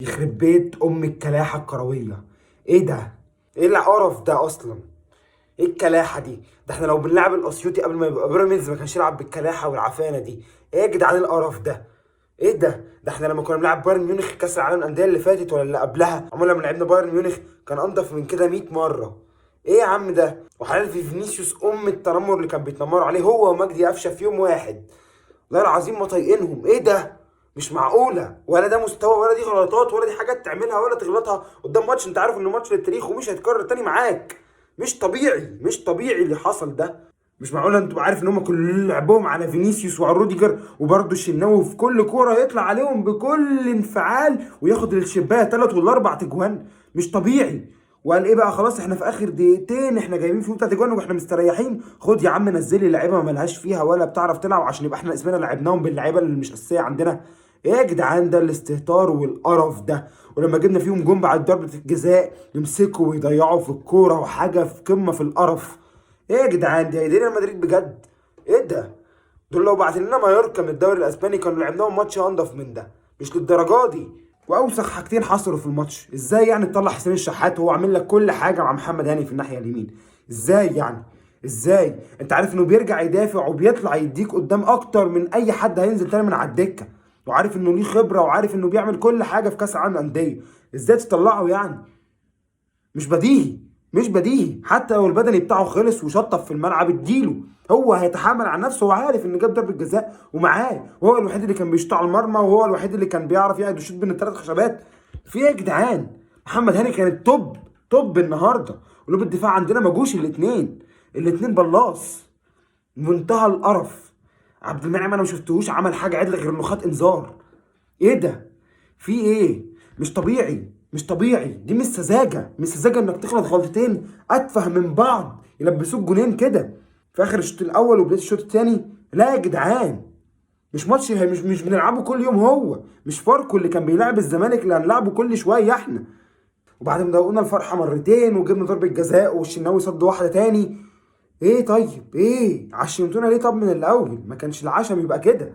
يخرب بيت ام الكلاحه الكرويه. ايه ده؟ ايه القرف ده اصلا؟ ايه الكلاحه دي؟ ده احنا لو بنلعب الاسيوطي قبل ما يبقى بيراميدز ما كانش يلعب بالكلاحه والعفانه دي. ايه يا جدعان القرف ده؟ ايه ده؟ ده احنا لما كنا بنلعب بايرن ميونخ كاس العالم للانديه اللي فاتت ولا اللي قبلها، عمال لما لعبنا بايرن ميونخ كان انضف من كده 100 مره. ايه يا عم ده؟ وحلال في فينيسيوس ام التنمر اللي كان بيتنمروا عليه هو ومجدي قفشه في يوم واحد. والله العظيم ما طايقينهم. ايه ده؟ مش معقوله، ولا ده مستوى، ولا دي غلطات، ولا دي حاجات تعملها ولا تغلطها قدام ماتش انت عارف انه ماتش للتاريخ ومش هيتكرر تاني معاك. مش طبيعي، مش طبيعي اللي حصل ده. مش معقوله انتوا عارف ان هم كل لعبهم على فينيسيوس وعلى روديجر، وبرده الشناوي في كل كوره يطلع عليهم بكل انفعال وياخد الشبايه 3 ولا 4 تجوان. مش طبيعي. وقال ايه بقى؟ خلاص احنا في اخر دقيقتين احنا جايبين فيهم 3 جوان واحنا مستريحين، خد يا عم نزلي لعيبه ما ملهاش فيها ولا بتعرف تلعب عشان يبقى احنا اسمنا لعبناهم باللعيبه اللي مش اساسيه عندنا. ايه يا جدعان ده الاستهتار والقرف ده؟ ولما جبنا فيهم جون بعد ضربه الجزاء يمسكوا ويضيعوا في الكوره وحاجه في قمه في القرف. ايه يا جدعان دي ريال مدريد بجد؟ ايه ده؟ دول لو بعت لنا مايوركا من الدوري الاسباني كانوا لعبناهم ماتش انضف من ده. مش للدرجه دي. واوسخ حاجتين حصلوا في الماتش، ازاي يعني تطلع حسين الشحات وهو عامل لك كل حاجه مع محمد هاني في الناحيه اليمين؟ ازاي يعني؟ ازاي؟ انت عارف انه بيرجع يدافع وبيطلع يديك قدام اكتر من اي حد هينزل تاني من على الدكه، وعارف انه ليه خبره وعارف انه بيعمل كل حاجه في كاس العالم للانديه. ازاي تطلعه يعني؟ مش بديهي. مش بديهي. حتى لو البدني بتاعه خلص وشطف في الملعب اديله، هو هيتحامل عن نفسه وعارف ان جاب ضربه جزاء ومعاه، وهو الوحيد اللي كان بيشوط على المرمى وهو الوحيد اللي كان بيعرف يقعد يشوط بين الثلاث خشبات. في ايه يا جدعان؟ محمد هاني كان التوب توب النهارده، قلوب الدفاع عندنا ما جوش الاثنين بلاص. منتهى القرف. عبد المنعم انا ما شفتهوش عمل حاجه عدله غير انه خد انذار. ايه ده؟ في ايه؟ مش طبيعي. مش طبيعي. دي مش سذاجه، مش سذاجه انك تغلط غلطتين اتفه من بعض يلبسوك جونين كده في اخر الشوط الاول وبدايه الشوط الثاني. لا يا جدعان، مش ماتش مش بنلعبه كل يوم. هو مش فاركو اللي كان بيلعب الزمالك اللي هنلعبه كل شويه احنا. وبعد ما دوقنا الفرحه مرتين وجبنا ضربه جزاء والشناوي صد واحده تاني. ايه طيب؟ ايه عشمتونا ليه؟ طب من الاول ما كانش العشم يبقى كده.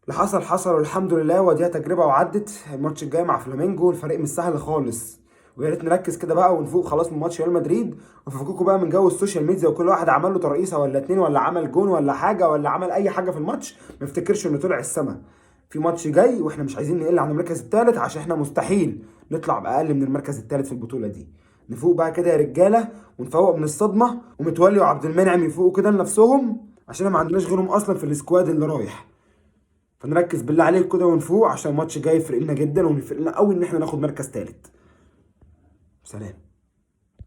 اللي حصل حصل والحمد لله، وديها تجربه وعدت. الماتش الجاي مع فلامينجو الفريق مش سهل خالص، ويا ريت نركز كده بقى ونفوق خلاص من ماتش ريال مدريد، وفكوكوا بقى من جو السوشيال ميديا وكل واحد عمل له ترقيصه ولا اتنين ولا عمل جون ولا حاجه ولا عمل اي حاجه في الماتش ما افتكرش انه طلع السما. في ماتش جاي واحنا مش عايزين نقل عن المركز الثالث عشان احنا مستحيل نطلع باقل من المركز الثالث في البطوله دي. نفوق بقى كده يا رجاله ونفوق من الصدمه، ومتولي وعبد المنعم يفوقوا كده لنفسهم عشان ما عندناش غيرهم اصلا في السكواد اللي رايح. فنركز بالله عليك كده ونفوق عشان الماتش جاي يفرق لنا جدا ويفرق لنا قوي ان احنا ناخد مركز ثالث. سلام.